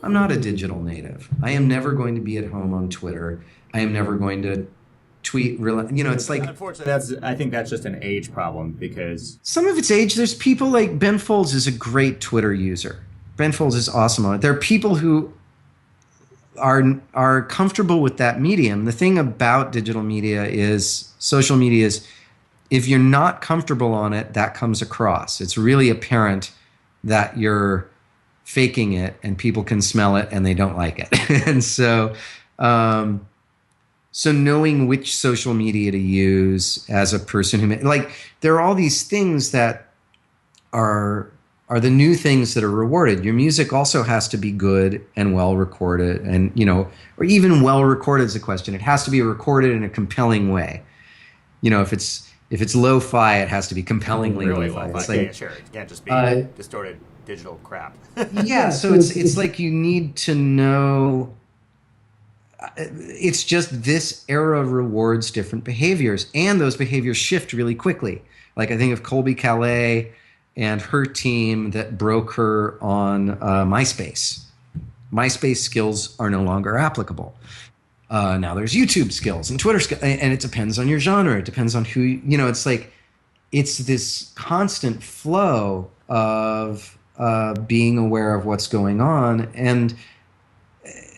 I'm not a digital native. I am never going to be at home on Twitter. I am never going to tweet. It's like, Unfortunately, I think that's just an age problem because some of it's age. There's people like Ben Folds is a great Twitter user. Ben Folds is awesome on it. There are people who are comfortable with that medium. The thing about digital media is social media is, if you're not comfortable on it, that comes across. It's really apparent that you're faking it, and people can smell it and they don't like it. And so knowing which social media to use as a person who there are all these things that are the new things that are rewarded. Your music also has to be good and well recorded, and or even well recorded is a question. It has to be recorded in a compelling way. If it's lo-fi, it has to be compellingly really lo-fi. Lo-fi. Yeah, sure. It can't just be distorted digital crap. Yeah, so it's like you need to know. It's just this era rewards different behaviors, and those behaviors shift really quickly. Like I think of Colby Calais and her team that broke her on MySpace. MySpace skills are no longer applicable. Now there's YouTube skills and Twitter skills, and it depends on your genre. It depends on who, it's like, it's this constant flow of being aware of what's going on. And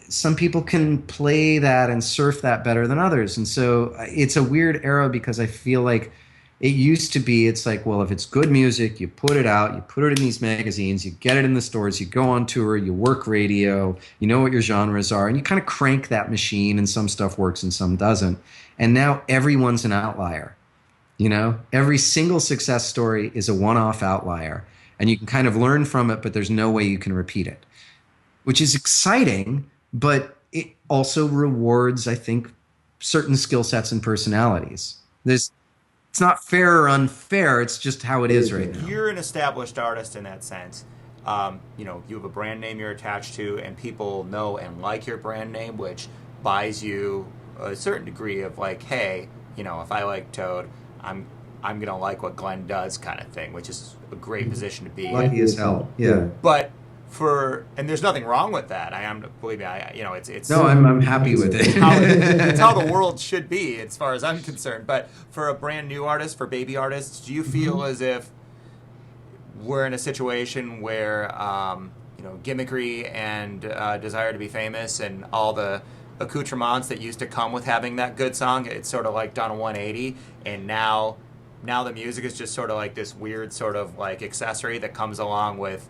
some people can play that and surf that better than others. And so it's a weird era, because I feel like it used to be, it's like, well, if it's good music, you put it out, you put it in these magazines, you get it in the stores, you go on tour, you work radio, you know what your genres are, and you kind of crank that machine, and some stuff works and some doesn't. And now everyone's an outlier. Every single success story is a one-off outlier, and you can kind of learn from it, but there's no way you can repeat it, which is exciting, but it also rewards, I think, certain skill sets and personalities. It's not fair or unfair. It's just how it is right now. You're an established artist in that sense. You have a brand name you're attached to, and people know and like your brand name, which buys you a certain degree of like, hey, if I like Toad, I'm gonna like what Glen does, kind of thing, which is a great position to be in. Lucky as hell, yeah. But and there's nothing wrong with that. Believe me, it's. No, I'm happy with it. It's how the world should be, as far as I'm concerned. But for a brand new artist, for baby artists, do you feel as if we're in a situation where gimmickry and desire to be famous and all the accoutrements that used to come with having that good song, it's sort of like done a 180, and now the music is just sort of like this weird sort of like accessory that comes along with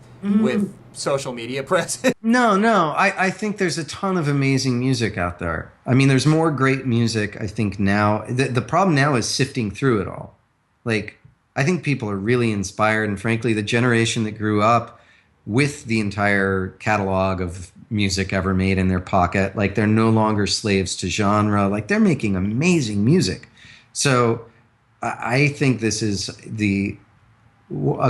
social media presence? No. I think there's a ton of amazing music out there. I mean, there's more great music, I think, now. The problem now is sifting through it all. Like, I think people are really inspired, and frankly, the generation that grew up with the entire catalog of music ever made in their pocket, like, they're no longer slaves to genre. Like, they're making amazing music. So I think this is a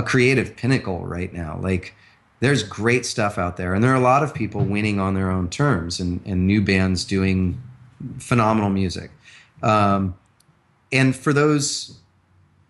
creative pinnacle right now. Like, there's great stuff out there, and there are a lot of people winning on their own terms, and new bands doing phenomenal music. And for those,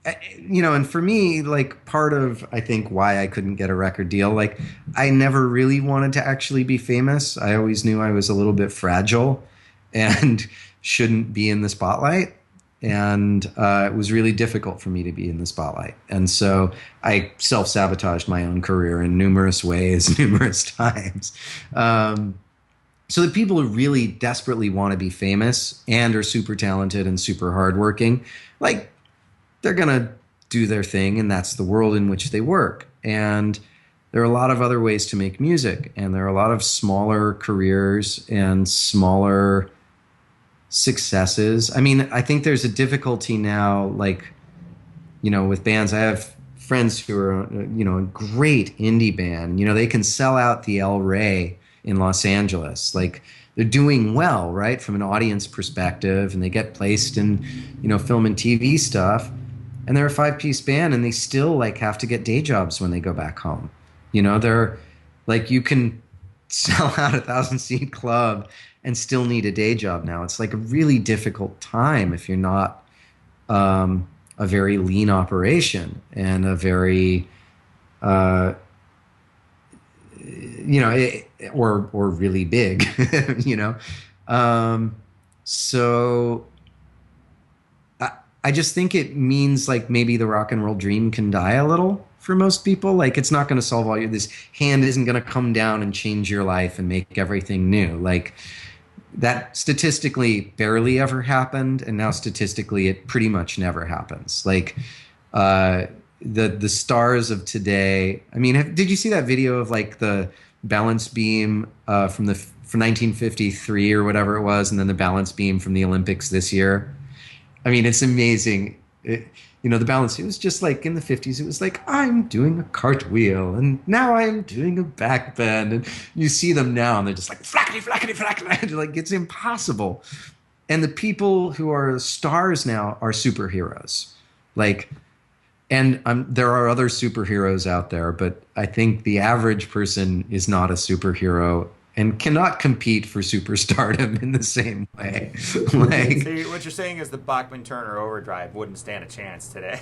and for me, like, part of, I think, why I couldn't get a record deal, like, I never really wanted to actually be famous. I always knew I was a little bit fragile and shouldn't be in the spotlight. And it was really difficult for me to be in the spotlight. And so I self-sabotaged my own career in numerous ways, numerous times. So the people who really desperately want to be famous and are super talented and super hardworking, like, they're going to do their thing, and that's the world in which they work. And there are a lot of other ways to make music, and there are a lot of smaller careers and smaller successes. I mean, I think there's a difficulty now, like, with bands. I have friends who are, a great indie band. They can sell out the El Rey in Los Angeles. Like, they're doing well, right, from an audience perspective, and they get placed in, film and TV stuff. And they're a 5-piece band, and they still, like, have to get day jobs when they go back home. They're like, you can sell out a 1,000-seat club and still need a day job now. It's like a really difficult time if you're not a very lean operation and a very, or really big, you know. Um, so I just think it means like maybe the rock and roll dream can die a little for most people. Like it's not going to solve all your, this hand isn't going to come down and change your life and make everything new. Like that statistically barely ever happened, and now statistically it pretty much never happens. Like uh, the stars of today. I mean, did you see that video of like the balance beam from 1953 or whatever it was, and then the balance beam from the Olympics this year? I mean, it's amazing. The balance, it was just like in the 50s, it was like, I'm doing a cartwheel and now I'm doing a back bend. And you see them now and they're just like, flackety, flackety, flackety. Like, it's impossible. And the people who are stars now are superheroes. Like, and there are other superheroes out there, but I think the average person is not a superhero and cannot compete for superstardom in the same way. Like, so what you're saying is the Bachman-Turner Overdrive wouldn't stand a chance today.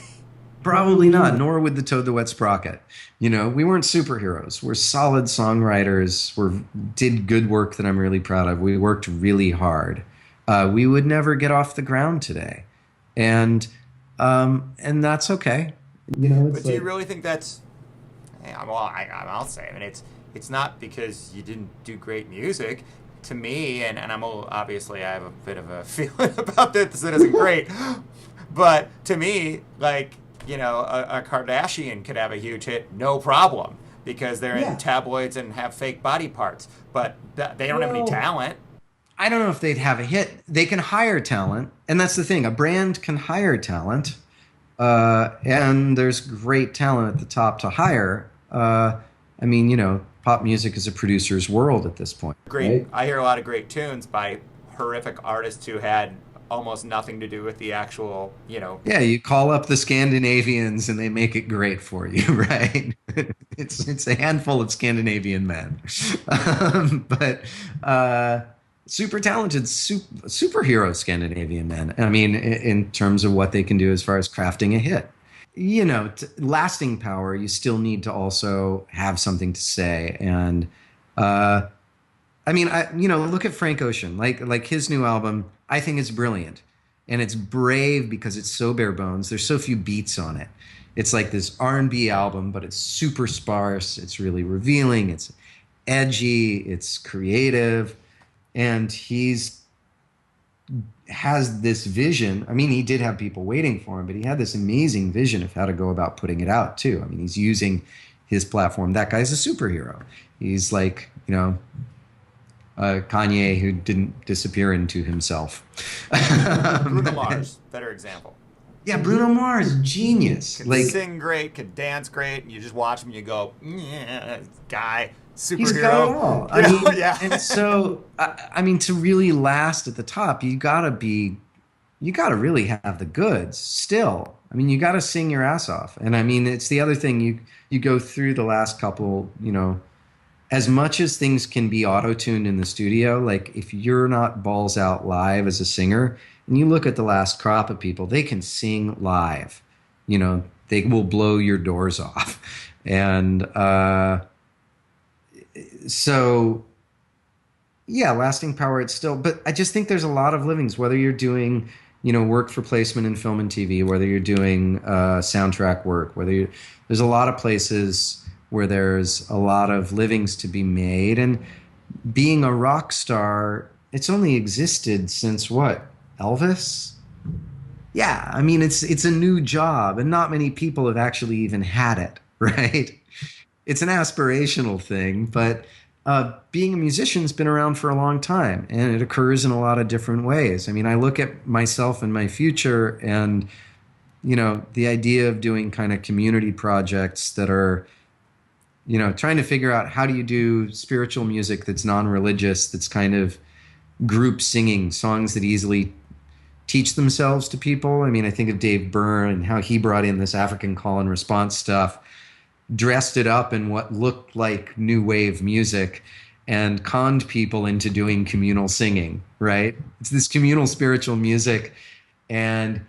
probably not, nor would the Toad the Wet Sprocket. We weren't superheroes. We're solid songwriters. We did good work that I'm really proud of. We worked really hard. We would never get off the ground today. And that's okay. But do you really think that's... Well, I'll say, I mean, it's not because you didn't do great music. To me, and obviously I have a bit of a feeling about this that isn't great, but to me, like, a Kardashian could have a huge hit, no problem, because they're in tabloids and have fake body parts, but they don't have any talent. I don't know if they'd have a hit. They can hire talent, and that's the thing. A brand can hire talent, and there's great talent at the top to hire. Pop music is a producer's world at this point. Great. Right? I hear a lot of great tunes by horrific artists who had almost nothing to do with the actual, Yeah, you call up the Scandinavians and they make it great for you, right? It's a handful of Scandinavian men. But super talented, superhero Scandinavian men. I mean, in terms of what they can do as far as crafting a hit. Lasting power, you still need to also have something to say. And look at Frank Ocean. Like his new album, I think is brilliant, and it's brave because it's so bare bones. There's so few beats on it. It's like this R&B album, but it's super sparse. It's really revealing. It's edgy. It's creative, and has this vision. I mean, he did have people waiting for him, but he had this amazing vision of how to go about putting it out too. I mean, he's using his platform. That guy's a superhero. He's like, Kanye who didn't disappear into himself. Bruno Mars, better example. Yeah, Bruno Mars, genius. Could sing great, could dance great, and you just watch him and you go, yeah, guy. Superhero. He's got it all. And so, to really last at the top, you gotta really have the goods still. I mean, you gotta sing your ass off. And I mean, it's the other thing you go through the last couple, as much as things can be auto-tuned in the studio, like if you're not balls out live as a singer, and you look at the last crop of people, they can sing live. They will blow your doors off. And, so, yeah, lasting power, it's still, but I just think there's a lot of livings, whether you're doing, work for placement in film and TV, whether you're doing soundtrack work, there's a lot of places where there's a lot of livings to be made. And being a rock star, it's only existed since what? Elvis? Yeah, I mean, it's a new job, and not many people have actually even had it, right? It's an aspirational thing, but being a musician's been around for a long time, and it occurs in a lot of different ways. I mean, I look at myself and my future, and the idea of doing kind of community projects that are, trying to figure out how do you do spiritual music that's non-religious, that's kind of group singing, songs that easily teach themselves to people. I mean, I think of Dave Byrne and how he brought in this African call and response stuff, dressed it up in what looked like new wave music, and conned people into doing communal singing, right? It's this communal spiritual music, and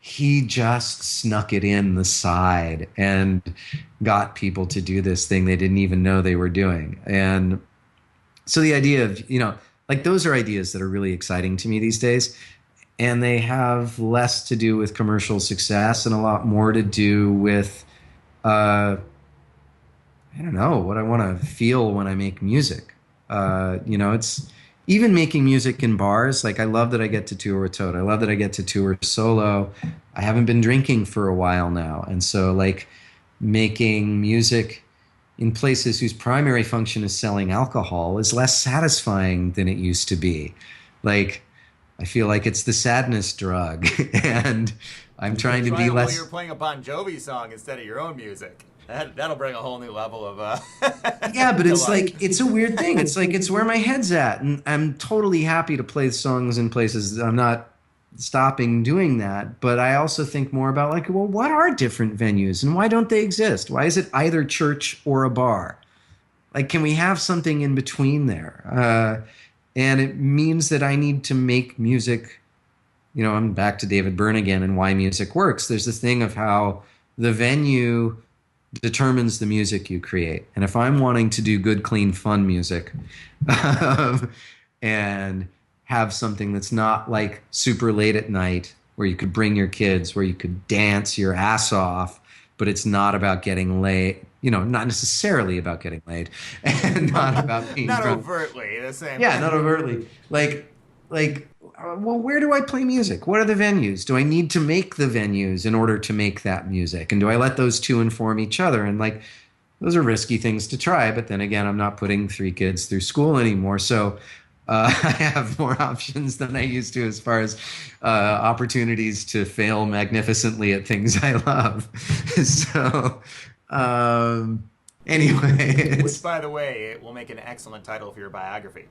he just snuck it in the side and got people to do this thing they didn't even know they were doing. And So the idea of, like those are ideas that are really exciting to me these days. And they have less to do with commercial success and a lot more to do with, uh, I don't know, what I want to feel when I make music. It's even making music in bars. Like I love that I get to tour with Toad. I love that I get to tour solo. I haven't been drinking for a while now. And so like making music in places whose primary function is selling alcohol is less satisfying than it used to be. Like I feel like it's the sadness drug, and I'm trying to be Well, less. you're playing a Bon Jovi song instead of your own music. That'll bring a whole new level of Yeah, but to it's life. like it's a weird thing. It's like it's where my head's at, and I'm totally happy to play songs in places. I'm not stopping doing that, but I also think more about like, well, what are different venues, and why don't they exist? Why is it either church or a bar? Like, can we have something in between there? And it means that I need to make music. I'm back to David Byrne again and why music works. There's this thing of how the venue determines the music you create. And if I'm wanting to do good, clean, fun music and have something that's not like super late at night where you could bring your kids, where you could dance your ass off, but it's not about getting laid, not necessarily about getting laid and not about being Not drunk. overtly the same. Yeah, not overtly. Well, where do I play music? What are the venues? Do I need to make the venues in order to make that music? And do I let those two inform each other? And like, those are risky things to try. But then again, I'm not putting 3 kids through school anymore. So I have more options than I used to as far as opportunities to fail magnificently at things I love. So anyway, Which, by the way, it will make an excellent title for your biography.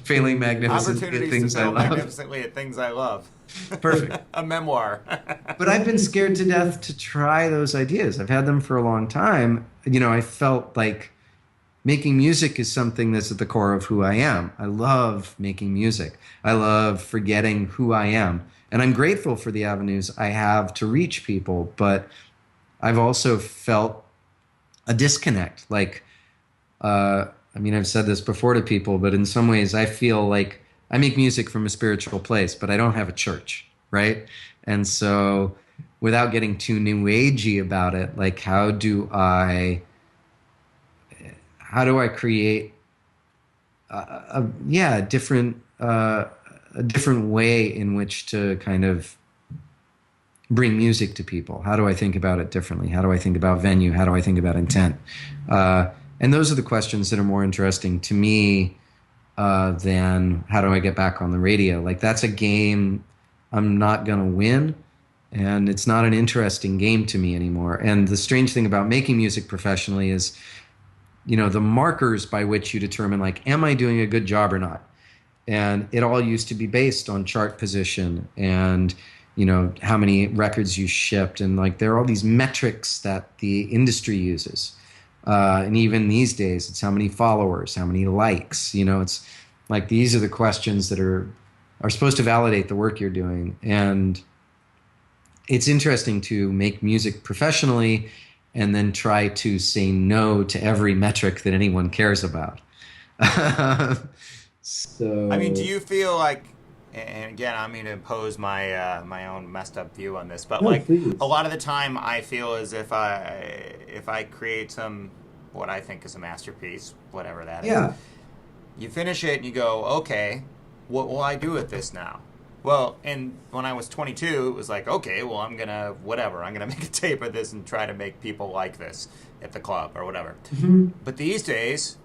failing magnificently at Opportunities things to I fail love. magnificently at things I love. Perfect. A memoir. But I've been scared to death to try those ideas. I've had them for a long time. I felt like making music is something that's at the core of who I am. I love making music. I love forgetting who I am. And I'm grateful for the avenues I have to reach people, but I've also felt a disconnect. Like, I've said this before to people, but in some ways I feel like I make music from a spiritual place, but I don't have a church, right? And so without getting too new agey about it, like how do I create a different way in which to kind of bring music to people? How do I think about it differently? How do I think about venue? How do I think about intent? And those are the questions that are more interesting to me than how do I get back on the radio? Like that's a game I'm not going to win, and it's not an interesting game to me anymore. And the strange thing about making music professionally is, the markers by which you determine like, am I doing a good job or not? And it all used to be based on chart position and how many records you shipped, and like there are all these metrics that the industry uses. And even these days, it's how many followers, how many likes. It's like these are the questions that are supposed to validate the work you're doing. And it's interesting to make music professionally and then try to say no to every metric that anyone cares about. So, I mean, do you feel like, and again, I'm going to impose my own messed up view on this, but no, like please. a lot of the time, I feel as if I create what I think is a masterpiece, whatever that is, you finish it and you go, okay, what will I do with this now? Well, and when I was 22, it was like, okay, well, I'm going to make a tape of this and try to make people like this at the club or whatever. Mm-hmm. But these days,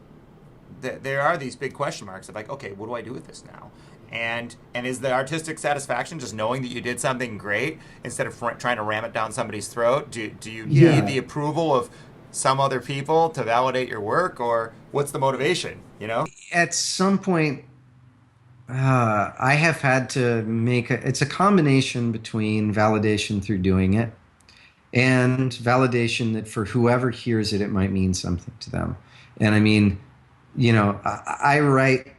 there are these big question marks of like, okay, what do I do with this now? And is the artistic satisfaction just knowing that you did something great instead of trying to ram it down somebody's throat? Do you need the approval of some other people to validate your work, or what's the motivation, At some point, I have had to it's a combination between validation through doing it and validation that for whoever hears it, it might mean something to them. And I mean, I write,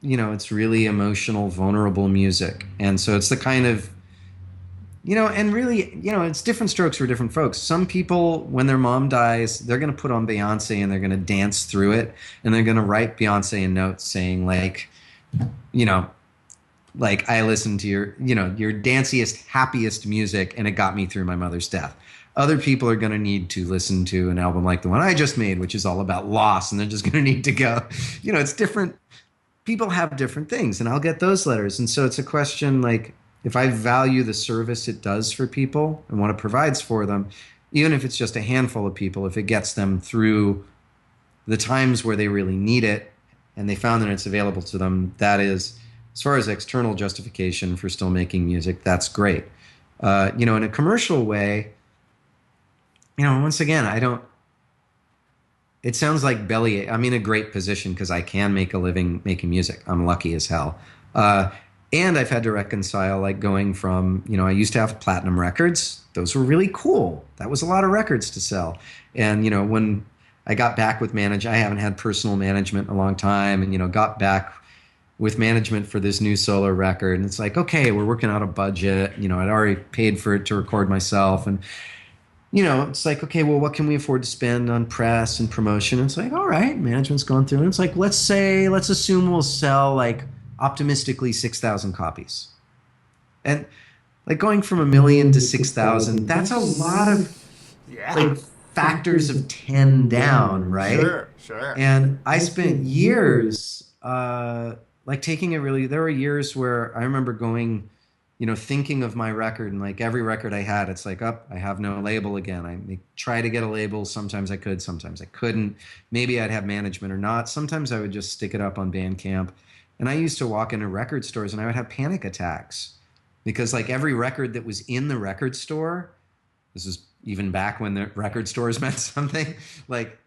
it's really emotional, vulnerable music. And so it's the kind of And really, it's different strokes for different folks. Some people, when their mom dies, they're going to put on Beyonce and they're going to dance through it, and they're going to write Beyonce a note saying like, you know, like I listened to your danciest, happiest music, and it got me through my mother's death. Other people are going to need to listen to an album like the one I just made, which is all about loss, and they're just going to need to go, it's different. People have different things, and I'll get those letters. And so it's a question like, if I value the service it does for people and what it provides for them, even if it's just a handful of people, if it gets them through the times where they really need it and they found that it's available to them, that is, as far as external justification for still making music, that's great. In a commercial way, once again, it sounds like I'm in a great position because I can make a living making music. I'm lucky as hell. And I've had to reconcile like going from, I used to have platinum records. Those were really cool. That was a lot of records to sell. And, when I got back with I haven't had personal management in a long time, and, got back with management for this new solo record. And it's like, okay, we're working out a budget. I'd already paid for it to record myself. And, it's like, okay, well, what can we afford to spend on press and promotion? And it's like, all right, management's gone through. And it's like, let's assume we'll sell like optimistically 6,000 copies. And like going from 1 million to 6,000, that's a lot of like factors of 10 down, right? Sure. And I spent years like taking it really, there were years where I remember going, thinking of my record, and like every record I had, it's like, I have no label again. I try to get a label. Sometimes I could, sometimes I couldn't. Maybe I'd have management or not. Sometimes I would just stick it up on Bandcamp. And I used to walk into record stores and I would have panic attacks because like every record that was in the record store, this is even back when the record stores meant something, like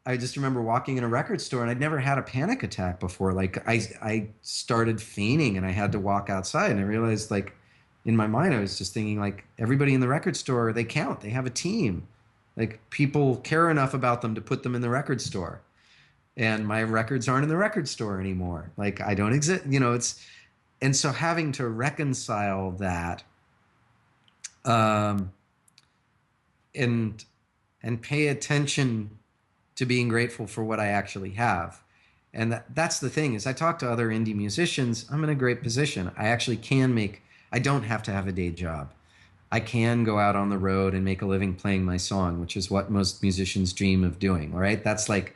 I just remember walking in a record store and I'd never had a panic attack before. Like I started fainting and I had to walk outside, and I realized like in my mind, I was just thinking like everybody in the record store, they count, they have a team. Like people care enough about them to put them in the record store. And my records aren't in the record store anymore. Like I don't exist, and so having to reconcile that, and pay attention to being grateful for what I actually have. And that's the thing is I talk to other indie musicians. I'm in a great position. I actually I don't have to have a day job. I can go out on the road and make a living playing my song, which is what most musicians dream of doing. All right. That's like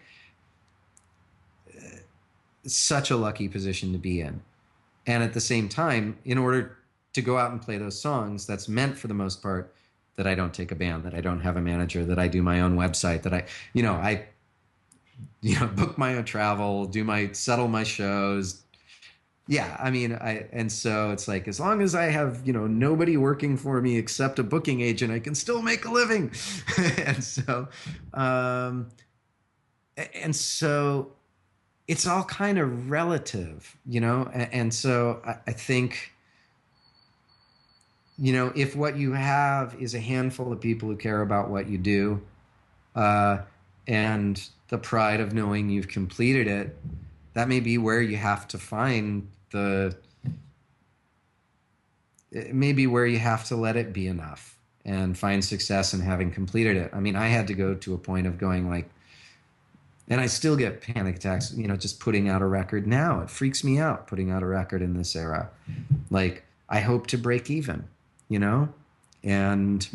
such a lucky position to be in. And at the same time, in order to go out and play those songs, that's meant for the most part that I don't take a band, that I don't have a manager, that I do my own website, that I book my own travel, settle my shows. Yeah. I mean, and so it's like, as long as I have, nobody working for me except a booking agent, I can still make a living. And so it's all kind of relative, and so I think, if what you have is a handful of people who care about what you do, and the pride of knowing you've completed it, that may be where you have to find it may be where you have to let it be enough and find success in having completed it. I mean, I had to go to a point of going like, and I still get panic attacks, just putting out a record now. It freaks me out putting out a record in this era. Like, I hope to break even, and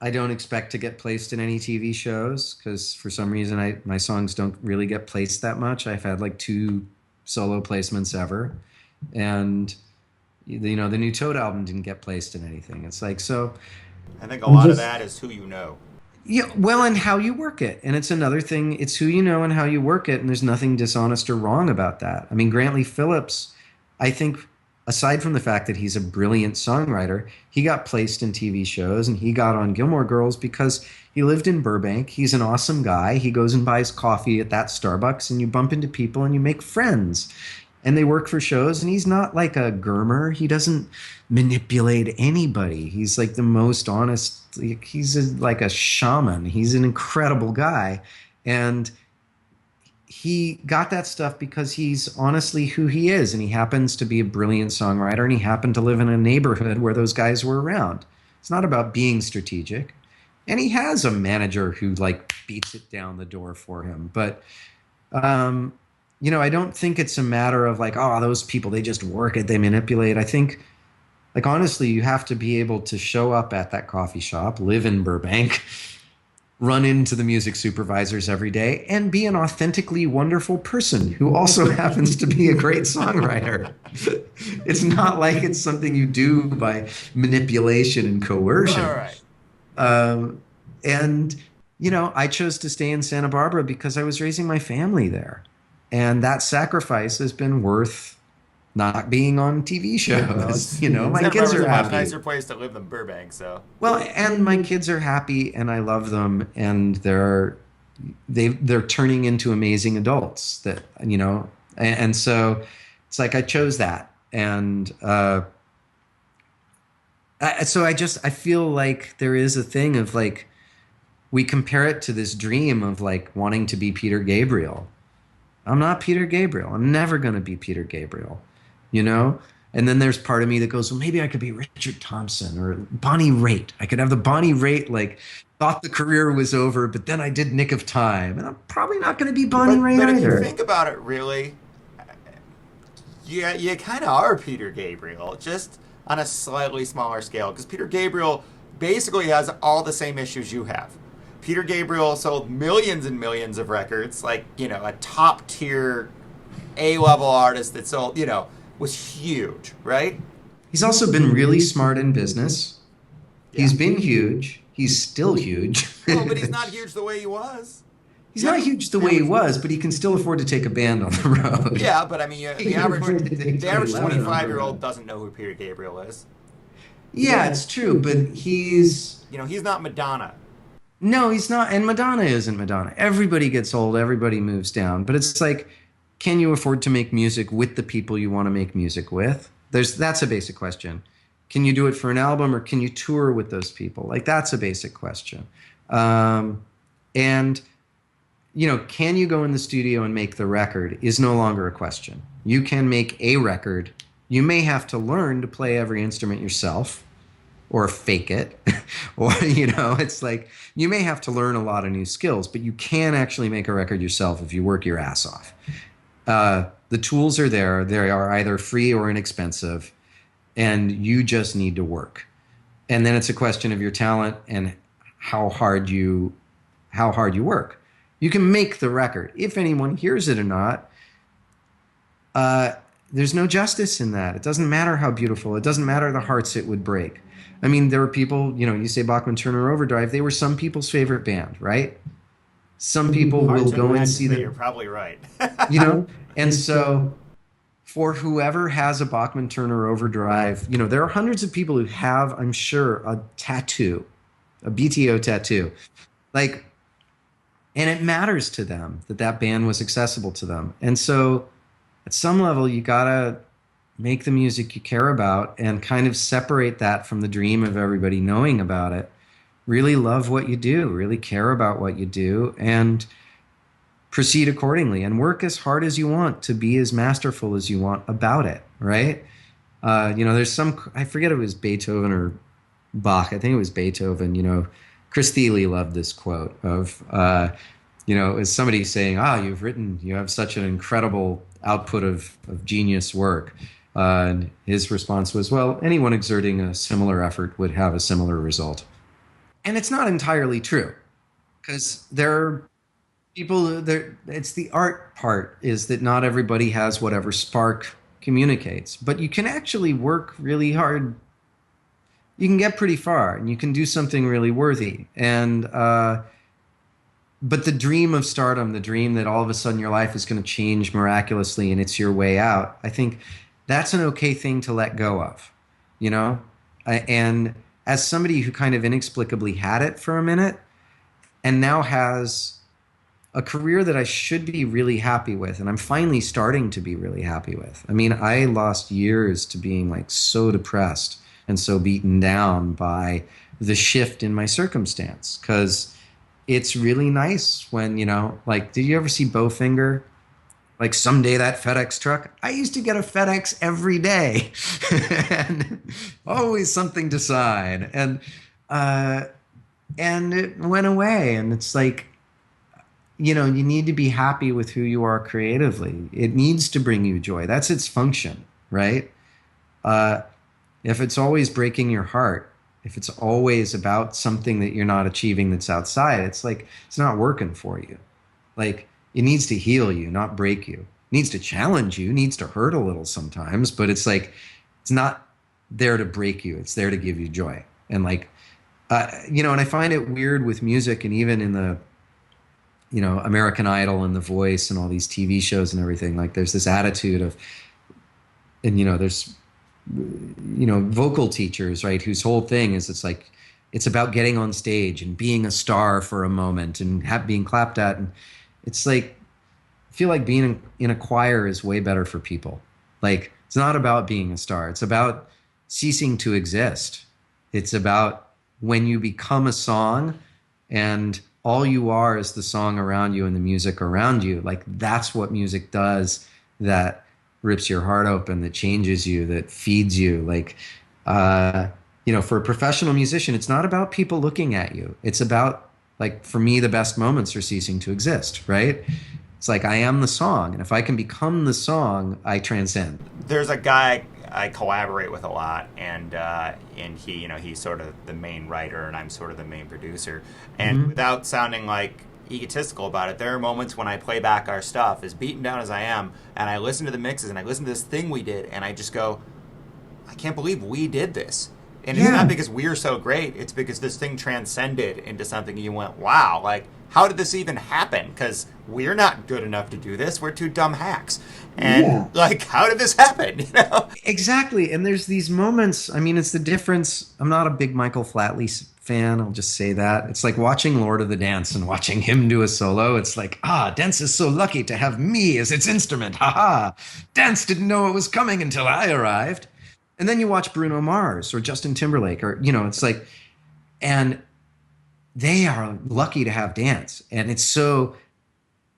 I don't expect to get placed in any TV shows because for some reason my songs don't really get placed that much. I've had like 2 solo placements ever, and the new Toad album didn't get placed in anything. It's like, so I think a lot of that is who you know. Yeah, well, and how you work it. And it's another thing. It's who you know and how you work it. And there's nothing dishonest or wrong about that. I mean, Grantley Phillips, I think, aside from the fact that he's a brilliant songwriter, he got placed in TV shows and he got on Gilmore Girls because he lived in Burbank. He's an awesome guy. He goes and buys coffee at that Starbucks, and you bump into people and you make friends. And they work for shows, and he's not like a groomer. He doesn't manipulate anybody. He's like the most honest. He's like a shaman. He's an incredible guy. And he got that stuff because he's honestly who he is, and he happens to be a brilliant songwriter, and he happened to live in a neighborhood where those guys were around. It's not about being strategic. And he has a manager who like beats it down the door for him. But I don't think it's a matter of like, oh, those people, they just work it, they manipulate. I think, like, honestly, you have to be able to show up at that coffee shop, live in Burbank, run into the music supervisors every day, and be an authentically wonderful person who also happens to be a great songwriter. It's not like it's something you do by manipulation and coercion. All right. And, I chose to stay in Santa Barbara because I was raising my family there. And that sacrifice has been worth not being on TV shows. My kids are happy. A much nicer place to live than Burbank, so. Well, and my kids are happy, and I love them, and they're turning into amazing adults. And so it's like I chose that, and so I feel like there is a thing of like we compare it to this dream of like wanting to be Peter Gabriel. I'm not Peter Gabriel. I'm never going to be Peter Gabriel, And then there's part of me that goes, well, maybe I could be Richard Thompson or Bonnie Raitt. I could have the Bonnie Raitt, like, thought the career was over, but then I did Nick of Time. And I'm probably not going to be Bonnie Raitt either. But if either. you think about it, really, you kind of are Peter Gabriel, just on a slightly smaller scale. Because Peter Gabriel basically has all the same issues you have. Peter Gabriel sold millions and millions of records, like, a top-tier A-level artist that sold, was huge, right? He's also been really smart in business. Yeah. He's been huge. He's still huge. Well, but he's not huge the way he was. He's not huge the way he was, but he can still afford to take a band on the road. Yeah, but I mean, the average 25-year-old doesn't know who Peter Gabriel is. Yeah, it's true, but he's... he's not Madonna. No, he's not. And Madonna isn't Madonna. Everybody gets old. Everybody moves down. But it's like, can you afford to make music with the people you want to make music with? That's a basic question. Can you do it for an album, or can you tour with those people? Like, that's a basic question. And, can you go in the studio and make the record is no longer a question. You can make a record. You may have to learn to play every instrument yourself or fake it. Or, it's like you may have to learn a lot of new skills, but you can actually make a record yourself if you work your ass off. The tools are there. They are either free or inexpensive, and you just need to work. And then it's a question of your talent and how hard you work. You can make the record. If anyone hears it or not, there's no justice in that. It doesn't matter how beautiful. It doesn't matter the hearts it would break. I mean, there were people, you say Bachman Turner Overdrive, they were some people's favorite band, right? Some people will go and see them. You're probably right. And so for whoever has a Bachman Turner Overdrive, there are hundreds of people who have, I'm sure, a tattoo, a BTO tattoo. Like, and it matters to them that band was accessible to them. And so at some level, you gotta make the music you care about and kind of separate that from the dream of everybody knowing about it. Really love what you do, really care about what you do, and proceed accordingly and work as hard as you want to be as masterful as you want about it, right? There's I forget if it was Beethoven or Bach. I think it was Beethoven. Chris Thiele loved this quote of, is somebody saying, you have such an incredible output of genius work. And his response was, well, anyone exerting a similar effort would have a similar result. And it's not entirely true, because there are people there. It's the art part is that not everybody has whatever spark communicates, but you can actually work really hard. You can get pretty far, and you can do something really worthy. And but the dream of stardom, the dream that all of a sudden your life is going to change miraculously and it's your way out, I think that's an okay thing to let go of, and as somebody who kind of inexplicably had it for a minute and now has a career that I should be really happy with, and I'm finally starting to be really happy with. I mean, I lost years to being like so depressed and so beaten down by the shift in my circumstance, because it's really nice when, like, did you ever see Bowfinger? Like someday that FedEx truck. I used to get a FedEx every day, and always something to sign, uh, and it went away. And it's like, you need to be happy with who you are creatively. It needs to bring you joy. That's its function, right? Uh, if it's always breaking your heart, if it's always about something that you're not achieving that's outside, it's like it's not working for you. Like it needs to heal you, not break you. It needs to challenge you, needs to hurt a little sometimes, but it's like it's not there to break you. It's there to give you joy. And like and I find it weird with music and even in the American Idol and The Voice and all these TV shows and everything. Like there's this attitude of, and there's vocal teachers, right, whose whole thing is it's about getting on stage and being a star for a moment and being clapped at. And it's like I feel like being in a choir is way better for people. Like it's not about being a star, it's about ceasing to exist. It's about when you become a song and all you are is the song around you and the music around you. Like that's what music does, that rips your heart open, that changes you, that feeds you. Like, for a professional musician, it's not about people looking at you. It's about, like, for me, the best moments are ceasing to exist, right? It's like I am the song. And if I can become the song, I transcend. There's a guy I collaborate with a lot, and he, he's sort of the main writer, and I'm sort of the main producer. And without sounding like egotistical about it, there are moments when I play back our stuff, as beaten down as I am, and I listen to the mixes and I listen to this thing we did, and I just go, I can't believe we did this. And it's not because we're so great, it's because this thing transcended into something you went, wow, like, how did this even happen? Because we're not good enough to do this. We're two dumb hacks. And, like, how did this happen? Exactly. And there's these moments. I mean, it's the difference. I'm not a big Michael Flatley fan. I'll just say that. It's like watching Lord of the Dance and watching him do a solo. It's like, Dance is so lucky to have me as its instrument. Ha ha. Dance didn't know it was coming until I arrived. And then you watch Bruno Mars or Justin Timberlake or, it's like, and they are lucky to have Dance. And it's so,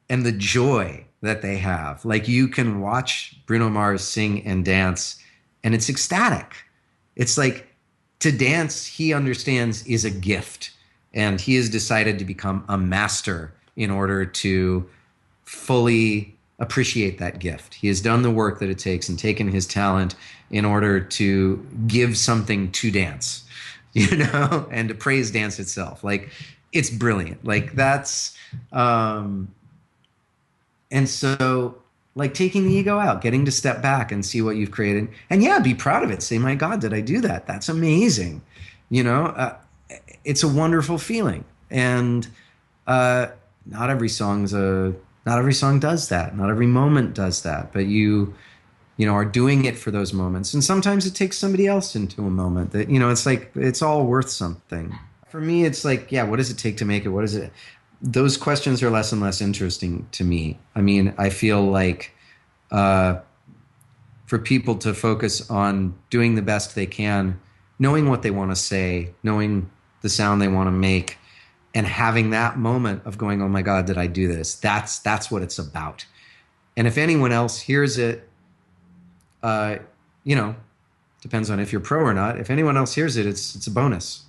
and the joy that they have. Like you can watch Bruno Mars sing and dance and it's ecstatic. It's like to dance, he understands is a gift, and he has decided to become a master in order to fully appreciate that gift. He has done the work that it takes and taken his talent in order to give something to dance, and to praise dance itself. Like it's brilliant. Like that's, and so like taking the ego out, getting to step back and see what you've created, and be proud of it. Say, my God, did I do that? That's amazing. It's a wonderful feeling. And not every song does that. Not every moment does that, but you are doing it for those moments. And sometimes it takes somebody else into a moment that, it's like, it's all worth something. For me, it's like, what does it take to make it? What is it? Those questions are less and less interesting to me. I mean, I feel like for people to focus on doing the best they can, knowing what they want to say, knowing the sound they want to make, and having that moment of going, oh my God, did I do this? That's what it's about. And if anyone else hears it, depends on if you're pro or not. If anyone else hears it, it's a bonus.